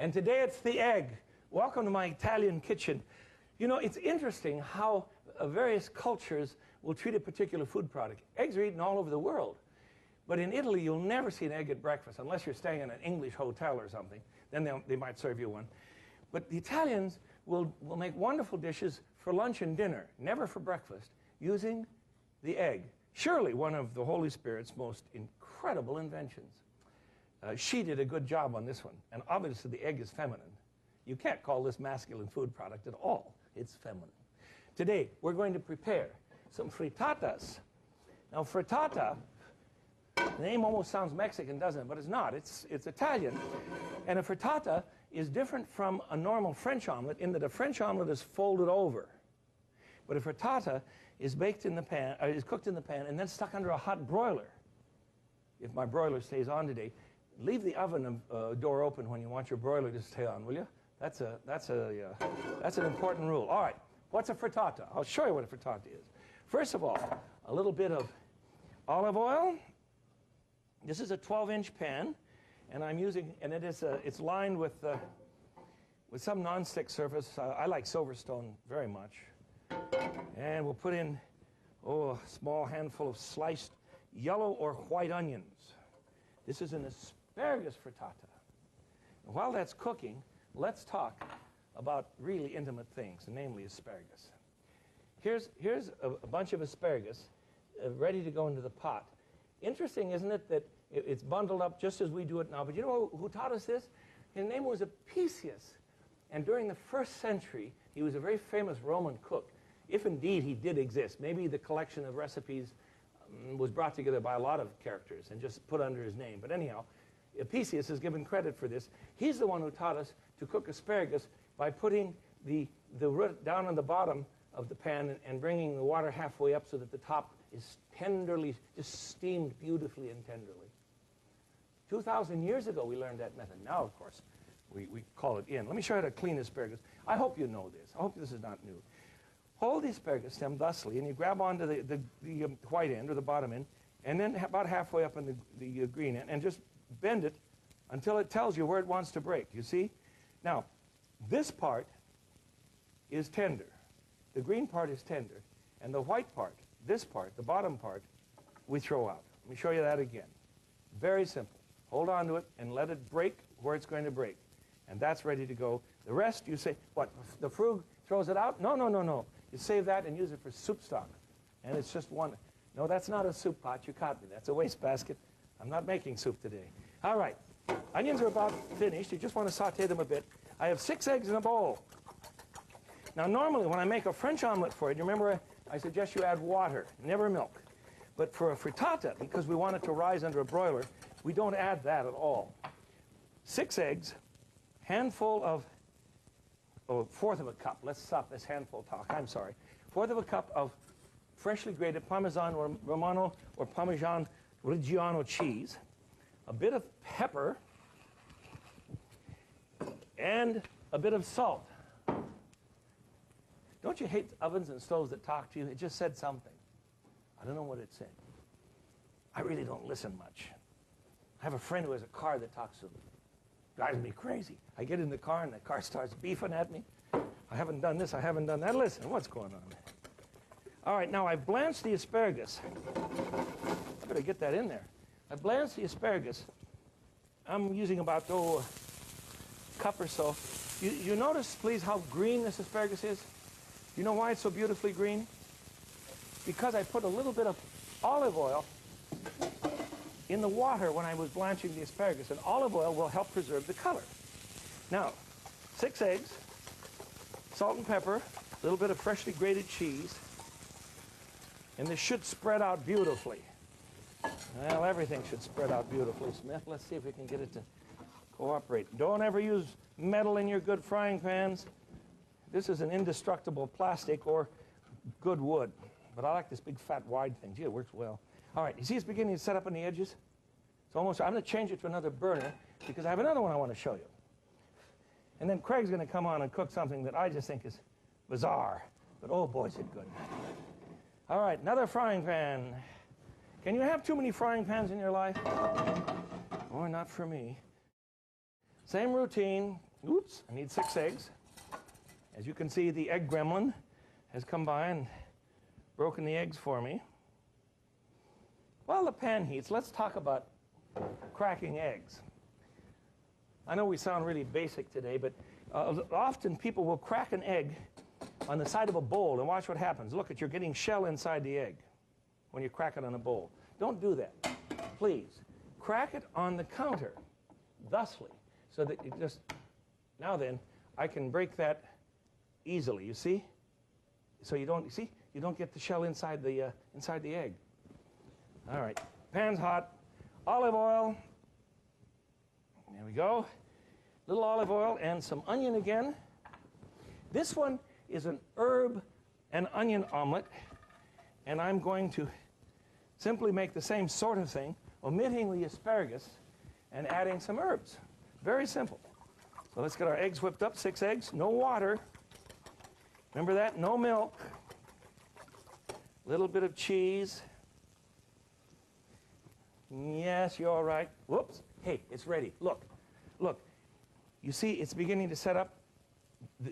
And today it's the egg. Welcome to my Italian kitchen. You know, it's interesting how various cultures will treat a particular food product. Eggs are eaten all over the world. But in Italy, you'll never see an egg at breakfast, unless you're staying in an English hotel or something. Then they might serve you one. But the Italians will make wonderful dishes for lunch and dinner, never for breakfast, using the egg. Surely one of the Holy Spirit's most incredible inventions. She did a good job on this one. And obviously the egg is feminine. You can't call this masculine food product at all. It's feminine. Today, we're going to prepare some frittatas. Now, frittata, the name almost sounds Mexican, doesn't it? But it's not. It's Italian. And a frittata is different from a normal French omelet in that a French omelet is folded over. But a frittata is baked in the pan, is cooked in the pan and then stuck under a hot broiler. If my broiler stays on today, leave the oven door open when you want your broiler to stay on, will you? That's an important rule. All right, what's a frittata? I'll show you what a frittata is. First of all, a little bit of olive oil. This is a 12-inch pan, and I'm using, and it's lined with some nonstick surface. I like Silverstone very much. And we'll put in, a small handful of sliced yellow or white onions. This is an asparagus frittata. And while that's cooking, let's talk about really intimate things, namely asparagus. Here's a bunch of asparagus ready to go into the pot. Interesting, isn't it, that it's bundled up just as we do it now. But you know who taught us this? His name was Apicius. And during the 1st century, he was a very famous Roman cook, if indeed he did exist. Maybe the collection of recipes was brought together by a lot of characters and just put under his name. But anyhow, Apicius is given credit for this. He's the one who taught us to cook asparagus by putting the root down on the bottom of the pan and bringing the water halfway up so that the top is tenderly, just steamed beautifully and tenderly. 2,000 years ago, we learned that method. Now, of course, we call it in. Let me show you how to clean asparagus. I hope you know this. I hope this is not new. Hold the asparagus stem thusly, and you grab onto the white end or the bottom end, and then about halfway up in the green end, and just bend it until it tells you where it wants to break. You see? Now, this part is tender. The green part is tender. And the white part, this part, the bottom part, we throw out. Let me show you that again. Very simple. Hold on to it and let it break where it's going to break. And that's ready to go. The rest, you say, what, the frug throws it out? No, no, no, no. You save that and use it for soup stock. And it's just one. No, that's not a soup pot. You caught me. That's a wastebasket. I'm not making soup today. All right. Onions are about finished. You just want to saute them a bit. I have 6 eggs in a bowl. Now, normally, when I make a French omelet for it, you remember I suggest you add water, never milk. But for a frittata, because we want it to rise under a broiler, we don't add that at all. 6 eggs, handful of, 1/4 of a cup. Let's stop this handful talk. I'm sorry. 1/4 of a cup of freshly grated Parmesan Romano or Parmesan Reggiano cheese, a bit of pepper, and a bit of salt. Don't you hate ovens and stoves that talk to you? It just said something. I don't know what it said. I really don't listen much. I have a friend who has a car that talks to me. Drives me crazy. I get in the car and the car starts beefing at me. I haven't done this, I haven't done that. Listen, what's going on? All right, now I've blanched the asparagus. I better get that in there. I blanched the asparagus. I'm using about a cup or so. You notice, please, how green this asparagus is? You know why it's so beautifully green? Because I put a little bit of olive oil in the water when I was blanching the asparagus, and olive oil will help preserve the color. Now, 6 eggs, salt and pepper, a little bit of freshly grated cheese, and this should spread out beautifully. Well, everything should spread out beautifully, Smith. Let's see if we can get it to cooperate. Don't ever use metal in your good frying pans. This is an indestructible plastic or good wood. But I like this big, fat, wide thing. Gee, it works well. All right, you see it's beginning to set up on the edges? It's almost, I'm going to change it to another burner because I have another one I want to show you. And then Craig's going to come on and cook something that I just think is bizarre. But oh boy, is it good. All right, another frying pan. Can you have too many frying pans in your life? Oh, not for me. Same routine. Oops, I need 6 eggs. As you can see, the egg gremlin has come by and broken the eggs for me. While the pan heats, let's talk about cracking eggs. I know we sound really basic today, but often people will crack an egg on the side of a bowl, and watch what happens. Look, you're getting shell inside the egg when you crack it on a bowl. Don't do that. Please, crack it on the counter, thusly, so that you just, now then, I can break that easily, you see? So you don't, you don't get the shell inside the egg. All right, pan's hot, olive oil, there we go. Little olive oil and some onion again. This one is an herb and onion omelet, and I'm going to simply make the same sort of thing, omitting the asparagus and adding some herbs. Very simple. So let's get our eggs whipped up, 6 eggs, no water. Remember that, no milk. A little bit of cheese. Yes, you're all right. Whoops. Hey, it's ready. Look, look. You see, it's beginning to set up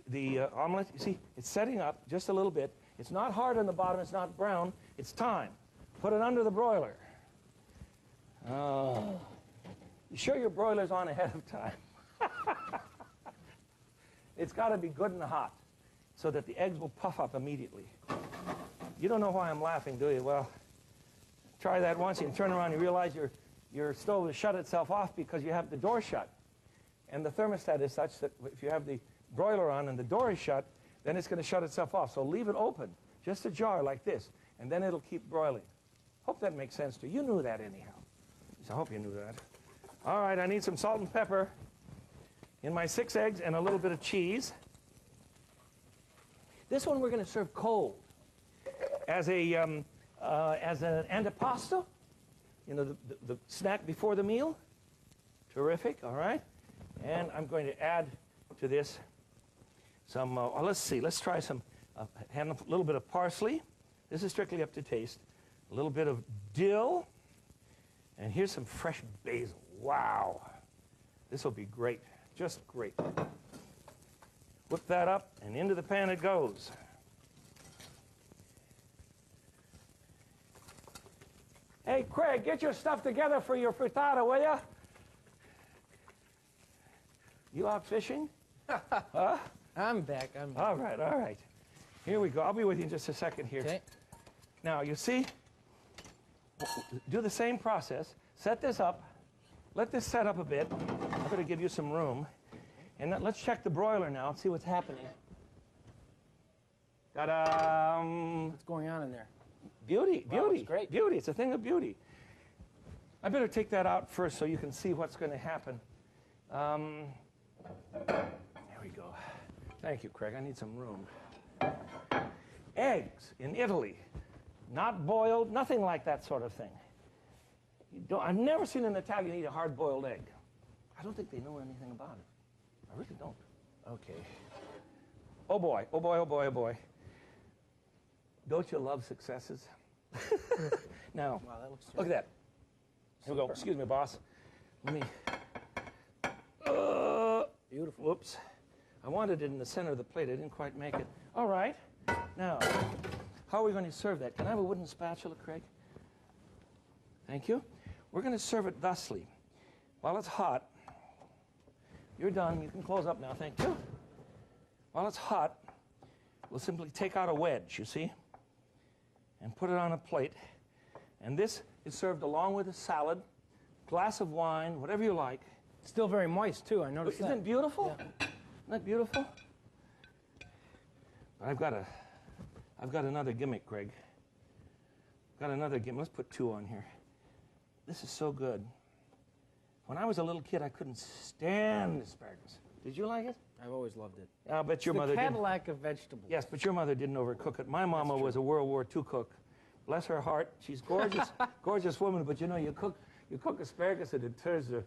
the omelet. You see, it's setting up just a little bit. It's not hard on the bottom. It's not brown. It's time. Put it under the broiler. Oh. You sure your broiler's on ahead of time? It's got to be good and hot so that the eggs will puff up immediately. You don't know why I'm laughing, do you? Well, try that once. You turn around and you realize your stove has shut itself off because you have the door shut. And the thermostat is such that if you have the broiler on and the door is shut, then it's going to shut itself off. So leave it open, just ajar like this, and then it'll keep broiling. Hope that makes sense to you. You knew that anyhow. So I hope you knew that. All right, I need some salt and pepper in my 6 eggs and a little bit of cheese. This one we're going to serve cold as an antipasto, you know, the snack before the meal. Terrific, all right. And I'm going to add to this some, let's see, let's try some, a little bit of parsley. This is strictly up to taste. A little bit of dill. And here's some fresh basil. Wow. This will be great, just great. Whip that up, and into the pan it goes. Hey, Craig, get your stuff together for your frittata, will you? You out fishing? Huh? I'm back. All right, all right. Here we go. I'll be with you in just a second here. Okay. Now, you see, do the same process. Set this up. Let this set up a bit. I'm going to give you some room. And let's check the broiler now and see what's happening. Ta-da! What's going on in there? Beauty, Wow, beauty, it's great. Beauty. It's a thing of beauty. I better take that out first so you can see what's going to happen. There we go. Thank you, Craig. I need some room. Eggs in Italy, not boiled, nothing like that sort of thing. I've never seen an Italian eat a hard-boiled egg. I don't think they know anything about it. I really don't. Okay. Oh boy, oh boy, oh boy, oh boy. Don't you love successes? Now, Wow, that looks look at that. Here we go. Excuse me, boss. Let me. beautiful. Whoops. I wanted it in the center of the plate. I didn't quite make it. All right. Now, how are we going to serve that? Can I have a wooden spatula, Craig? Thank you. We're going to serve it thusly. While it's hot, you're done. You can close up now. Thank you. While it's hot, we'll simply take out a wedge, you see, and put it on a plate. And this is served along with a salad, glass of wine, whatever you like. Still very moist, too. I noticed that. Isn't it beautiful? Yeah. Isn't that beautiful? But I've got another gimmick, Greg. Got another gimmick. Let's put 2 on here. This is so good. When I was a little kid, I couldn't stand asparagus. Did you like it? I've always loved it. I'll bet your mother the didn't. Cadillac of vegetables. Yes, but your mother didn't overcook it. My mama was a World War II cook. Bless her heart. She's gorgeous, gorgeous woman. But you know, you cook asparagus and it turns to,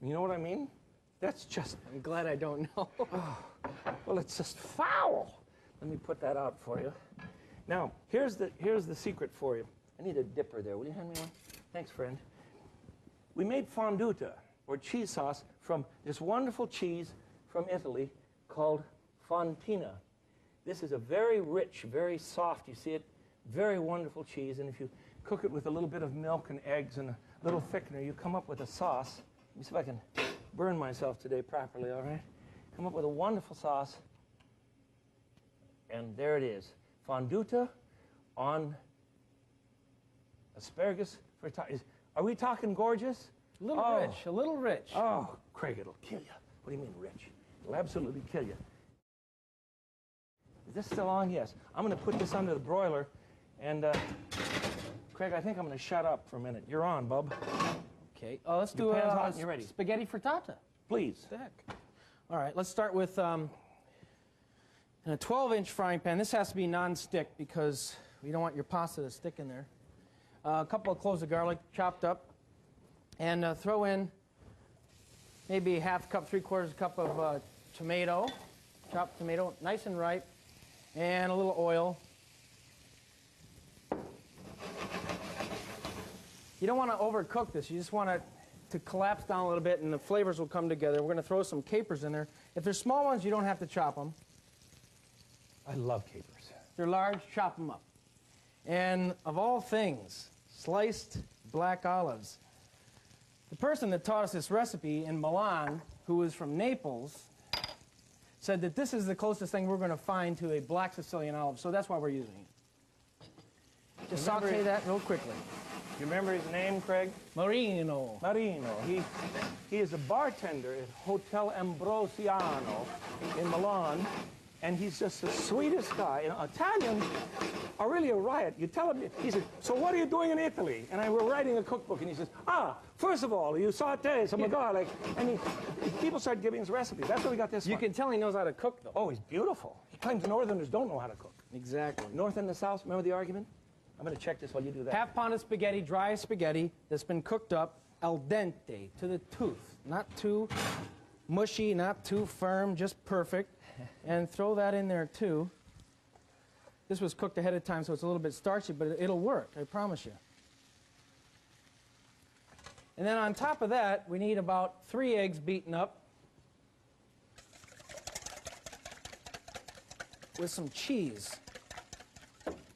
you know what I mean? That's just. I'm glad I don't know. Well, it's just foul. Let me put that out for you. Now, here's the secret for you. I need a dipper there. Will you hand me one? Thanks, friend. We made fonduta, or cheese sauce, from this wonderful cheese from Italy called fontina. This is a very rich, very soft, you see it, very wonderful cheese. And if you cook it with a little bit of milk and eggs and a little thickener, you come up with a sauce. Let me see if I can burn myself today properly, all right? Come up with a wonderful sauce. And there it is. Fonduta on asparagus frittata. Are we talking gorgeous? A little rich, a little rich. Oh, Craig, it'll kill you. What do you mean rich? It'll absolutely kill you. Is this still on? Yes. I'm going to put this under the broiler. And, Craig, I think I'm going to shut up for a minute. You're on, bub. Okay. Oh, let's do Pan's hot and you're ready. Spaghetti frittata. Please. What the heck? All right, let's start with in a 12-inch frying pan. This has to be non-stick because you don't want your pasta to stick in there. A couple of cloves of garlic chopped up. And throw in maybe half cup, 3/4 cup of tomato, chopped tomato, nice and ripe, and a little oil. You don't want to overcook this. You just want it to collapse down a little bit and the flavors will come together. We're going to throw some capers in there. If they're small ones, you don't have to chop them. I love capers. If they're large, chop them up. And of all things, sliced black olives. The person that taught us this recipe in Milan, who was from Naples, said that this is the closest thing we're going to find to a black Sicilian olive, so that's why we're using it. Just saute that real quickly. You remember his name, Craig? Marino. Marino. He is a bartender at Hotel Ambrosiano in Milan, and he's just the sweetest guy. You know, Italians are really a riot. You tell him, he says, so what are you doing in Italy? And we're writing a cookbook, and he says, first of all, you saute some garlic. And people start giving us recipes. That's where we got this You one. can tell he knows how to cook, though. Oh, he's beautiful. He claims Northerners don't know how to cook. Exactly. North and the South, remember the argument? I'm going to check this while you do that. Half pound of spaghetti, dry spaghetti, that's been cooked up al dente, to the tooth. Not too mushy, not too firm, just perfect. And throw that in there, too. This was cooked ahead of time, so it's a little bit starchy, but it'll work, I promise you. And then on top of that, we need about 3 eggs beaten up with some cheese.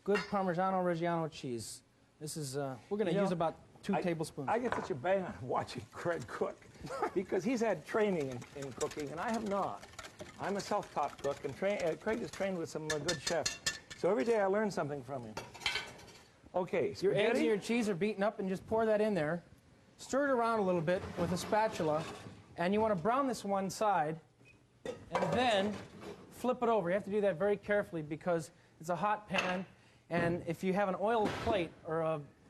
Good Parmigiano-Reggiano cheese. This is, we're going to use about 2 tablespoons. I get such a bang on watching Craig cook because he's had training in cooking, and I have not. I'm a self-taught cook, and Craig is trained with some good chefs. So every day I learn something from him. Okay, Your eggs spaghetti. and your cheese are beaten up, and just pour that in there. Stir it around a little bit with a spatula, and you want to brown this one side, and then flip it over. You have to do that very carefully because it's a hot pan, and if you have an oiled plate or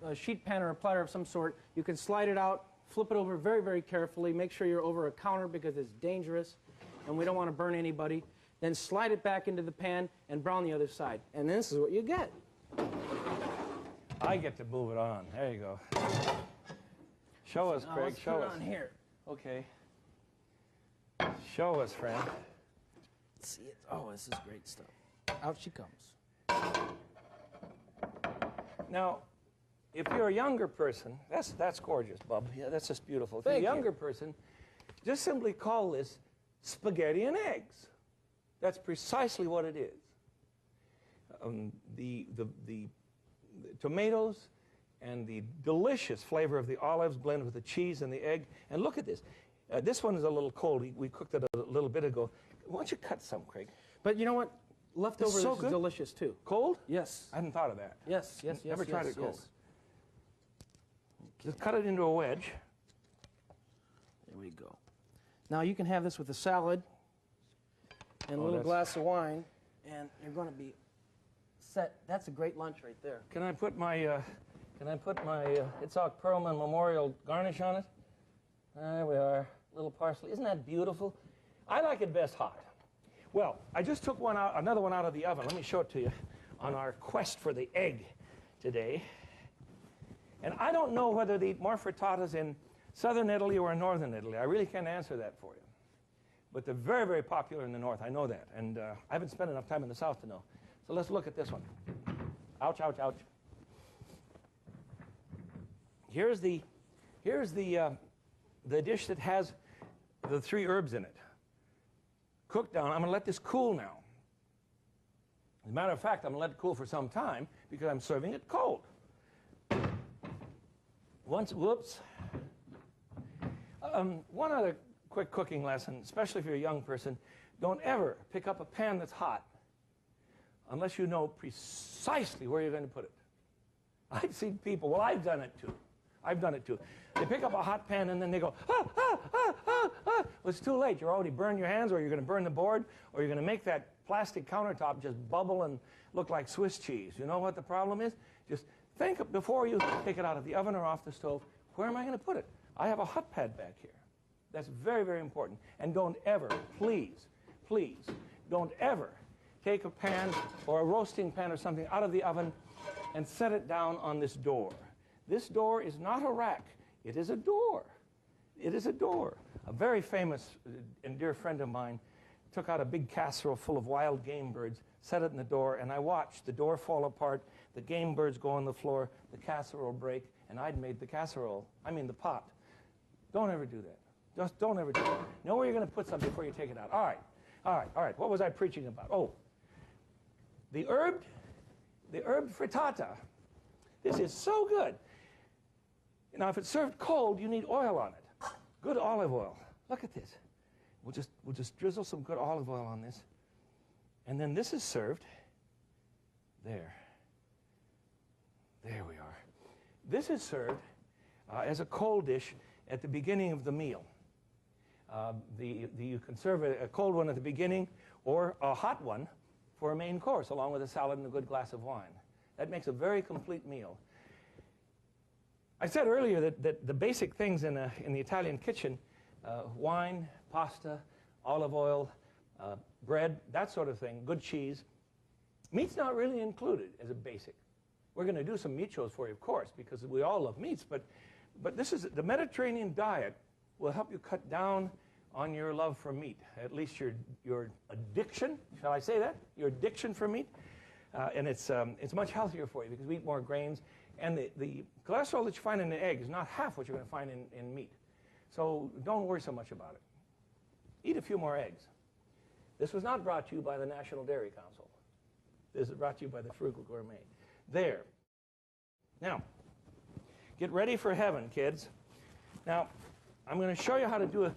a sheet pan or a platter of some sort, you can slide it out, flip it over very, very carefully. Make sure you're over a counter because it's dangerous, and we don't want to burn anybody. Then slide it back into the pan and brown the other side. And this is what you get. I get to move it on. There you go. Show us, Craig. Let's Show put it us. on here. Okay. Show us, friend. Let's see it. Oh, this is great stuff. Out she comes. Now, if you're a younger person, that's gorgeous, bub. Yeah, that's just beautiful. If Thank you're a you. younger person, just simply call this spaghetti and eggs. That's precisely what it is. The tomatoes and the delicious flavor of the olives blended with the cheese and the egg. And look at this. This one is a little cold. We cooked it a little bit ago. Why don't you cut some, Craig? But you know what? Leftover It's so is good. delicious, too. Cold? Yes. I hadn't thought of that. Yes, yes, yes. Never tried yes, it cold. yes. Just cut it into a wedge. There we go. Now you can have this with a salad and a little that's- glass of wine, and you're going to be set. That's a great lunch right there. Can I put my Itzhak Perlman Memorial garnish on it? There we are. Little parsley. Isn't that beautiful? I like it best hot. Well, I just took another one out of the oven. Let me show it to you on our quest for the egg today. And I don't know whether they eat more frittatas in southern Italy or in northern Italy. I really can't answer that for you. But they're very, very popular in the north. I know that. And I haven't spent enough time in the south to know. So let's look at this one. Ouch, ouch, ouch. Here's the dish that has the 3 herbs in it. cooked down. I'm going to let this cool now. As a matter of fact, I'm going to let it cool for some time because I'm serving it cold. Whoops. One other quick cooking lesson, especially if you're a young person, don't ever pick up a pan that's hot unless you know precisely where you're going to put it. I've seen people, well, I've done it too. They pick up a hot pan and then they go, Well, it's too late. You're already burned your hands, or you're going to burn the board, or you're going to make that plastic countertop just bubble and look like Swiss cheese. You know what the problem is? Just think before you take it out of the oven or off the stove, where am I going to put it? I have a hot pad back here. That's very, very important. And don't ever, please, don't ever take a pan or a roasting pan or something out of the oven and set it down on this door. This door is not a rack. It is a door. It is a door. A very famous and dear friend of mine took out a big casserole full of wild game birds, set it in the door, and I watched the door fall apart, the game birds go on the floor, the casserole break, and I'd made the the pot. Don't ever do that. Just don't ever do that. Know where you're going to put something before you take it out. All right. What was I preaching about? Oh, the herb frittata. This is so good. Now, if it's served cold, you need oil on it. Good olive oil. Look at this. We'll just drizzle some good olive oil on this. And then this is served. There we are. This is served as a cold dish at the beginning of the meal. You can serve a cold one at the beginning or a hot one for a main course, along with a salad and a good glass of wine. That makes a very complete meal. I said earlier that the basic things in the Italian kitchen, wine, pasta, olive oil, bread, that sort of thing, good cheese. Meat's not really included as a basic. We're going to do some meat shows for you, of course, because we all love meats, but this is the Mediterranean diet will help you cut down on your love for meat, at least your addiction, shall I say that? Your addiction for meat. And it's much healthier for you because we eat more grains. And the cholesterol that you find in an egg is not half what you're going to find in meat. So don't worry so much about it. Eat a few more eggs. This was not brought to you by the National Dairy Council. This is brought to you by the Frugal Gourmet. There. Now, get ready for heaven, kids. Now, I'm going to show you how to do a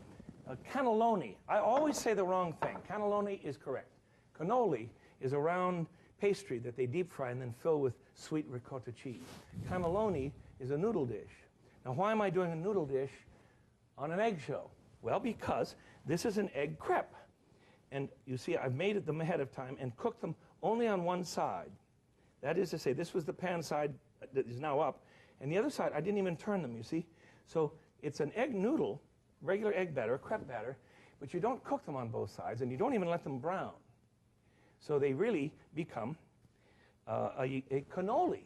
cannelloni. I always say the wrong thing. Cannelloni is correct. Cannoli is a round pastry that they deep fry and then fill with sweet ricotta cheese. Cannelloni is a noodle dish. Now, why am I doing a noodle dish on an egg show? Well, because this is an egg crepe. And you see, I've made them ahead of time and cooked them only on one side. That is to say, this was the pan side that is now up, and the other side, I didn't even turn them, you see? So it's an egg noodle, regular egg batter, crepe batter, but you don't cook them on both sides, and you don't even let them brown. So they really become a cannoli,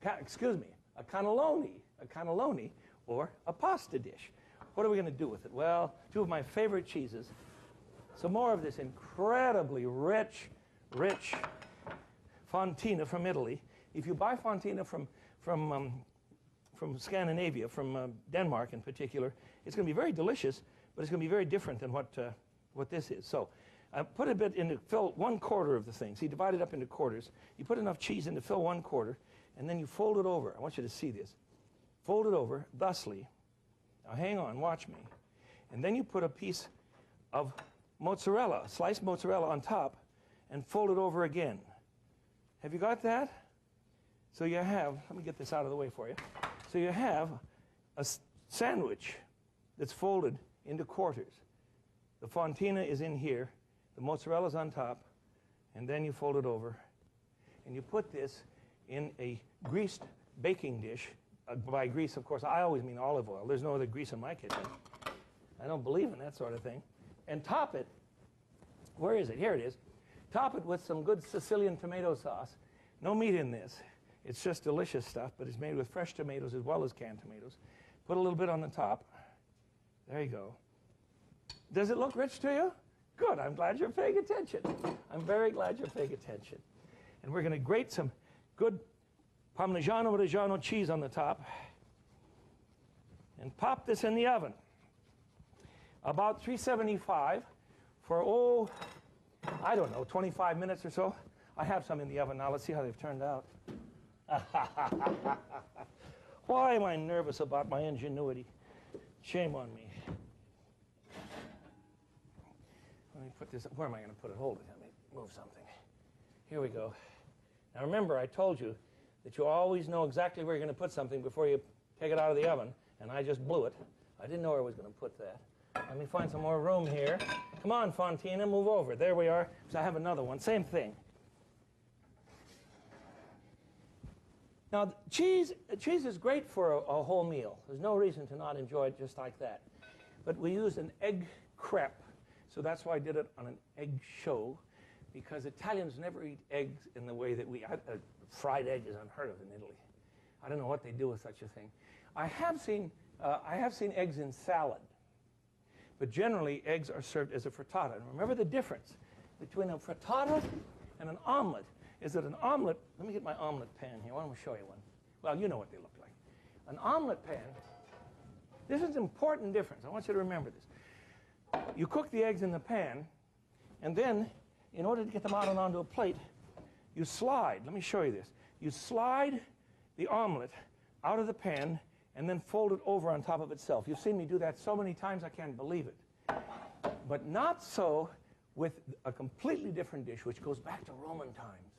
a cannelloni, or a pasta dish. What are we going to do with it? Well, two of my favorite cheeses, some more of this incredibly rich fontina from Italy. If you buy fontina from Scandinavia, from Denmark in particular, it's going to be very delicious, but it's going to be very different than what this is. So I put a bit in to fill 1/4 of the thing. See, divide it up into quarters. You put enough cheese in to fill 1/4, and then you fold it over. I want you to see this. Fold it over thusly. Now hang on, watch me. And then you put a piece of mozzarella, sliced mozzarella on top, and fold it over again. Have you got that? So you have, let me get this out of the way for you. So you have a sandwich that's folded into quarters. The fontina is in here, the mozzarella's on top, and then you fold it over. And you put this in a greased baking dish. By grease, of course, I always mean olive oil. There's no other grease in my kitchen. I don't believe in that sort of thing. And top it, where is it? Here it is. Top it with some good Sicilian tomato sauce. No meat in this. It's just delicious stuff, but it's made with fresh tomatoes as well as canned tomatoes. Put a little bit on the top. There you go. Does it look rich to you? Good. I'm glad you're paying attention. I'm very glad you're paying attention. And we're going to grate some good Parmigiano-Reggiano cheese on the top and pop this in the oven. About 375 for, oh, I don't know, 25 minutes or so. I have some in the oven now. Let's see how they've turned out. Why am I nervous about my ingenuity? Shame on me. Let me put this, where am I going to put it? Hold it, let me move something. Here we go. Now remember, I told you that you always know exactly where you're going to put something before you take it out of the oven, and I just blew it. I didn't know where I was going to put that. Let me find some more room here. Come on, Fontina, move over. There we are. So I have another one. Same thing. Now, cheese is great for a whole meal. There's no reason to not enjoy it just like that. But we use an egg crepe, so that's why I did it on an egg show, because Italians never eat eggs in the way that we... fried egg is unheard of in Italy. I don't know what they do with such a thing. I have seen eggs in salad, but generally eggs are served as a frittata. And remember the difference between a frittata and an omelet is that an omelet, let me get my omelet pan here. Why don't we show you one? Well, you know what they look like. An omelet pan, this is an important difference. I want you to remember this. You cook the eggs in the pan, and then, in order to get them out and onto a plate, you slide. Let me show you this. You slide the omelet out of the pan and then fold it over on top of itself. You've seen me do that so many times I can't believe it. But not so with a completely different dish, which goes back to Roman times.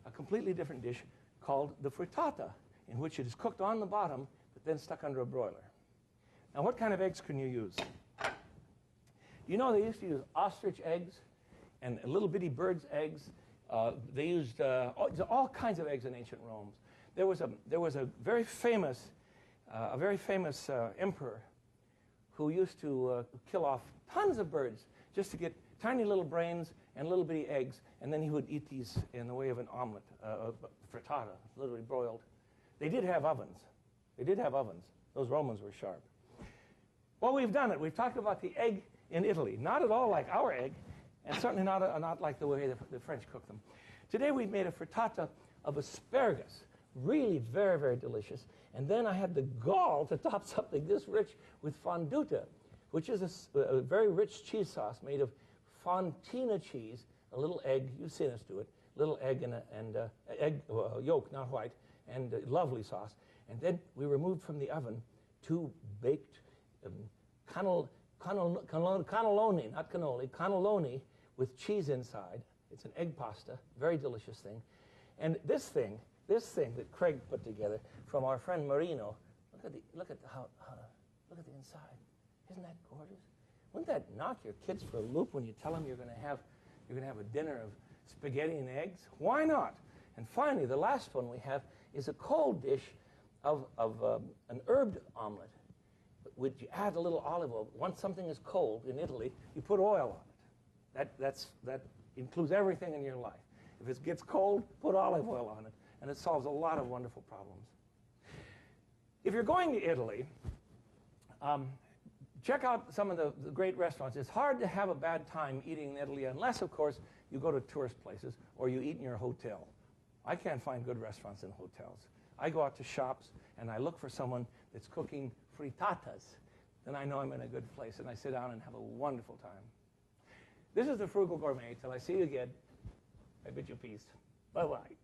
A completely different dish called the frittata, in which it is cooked on the bottom, but then stuck under a broiler. Now, what kind of eggs can you use? You know, they used to use ostrich eggs and little bitty birds' eggs. They used all kinds of eggs in ancient Rome. There was a very famous emperor who used to kill off tons of birds just to get tiny little brains and little bitty eggs, and then he would eat these in the way of an omelet, frittata, literally broiled. They did have ovens. Those Romans were sharp. Well, we've done it. We've talked about the egg in Italy. Not at all like our egg, and certainly not like the way the French cook them. Today we've made a frittata of asparagus. Really very, very delicious. And then I had the gall to top something this rich with fonduta, which is a very rich cheese sauce made of fontina cheese, a little egg, you've seen us do it, little egg and egg yolk, not white, and lovely sauce. And then we removed from the oven 2 baked cannelloni, not cannoli, cannelloni with cheese inside. It's an egg pasta, very delicious thing. And this thing that Craig put together from our friend Marino, look at the inside. Isn't that gorgeous? Wouldn't that knock your kids for a loop when you tell them you're going to have a dinner of spaghetti and eggs? Why not? And finally, the last one we have is a cold dish of an herbed omelet, which you add a little olive oil. Once something is cold in Italy, you put oil on it. That includes everything in your life. If it gets cold, put olive oil on it, and it solves a lot of wonderful problems. If you're going to Italy, check out some of the great restaurants. It's hard to have a bad time eating in Italy unless, of course, you go to tourist places or you eat in your hotel. I can't find good restaurants in hotels. I go out to shops and I look for someone that's cooking frittatas. Then I know I'm in a good place, and I sit down and have a wonderful time. This is the Frugal Gourmet. Till I see you again, I bid you peace. Bye-bye.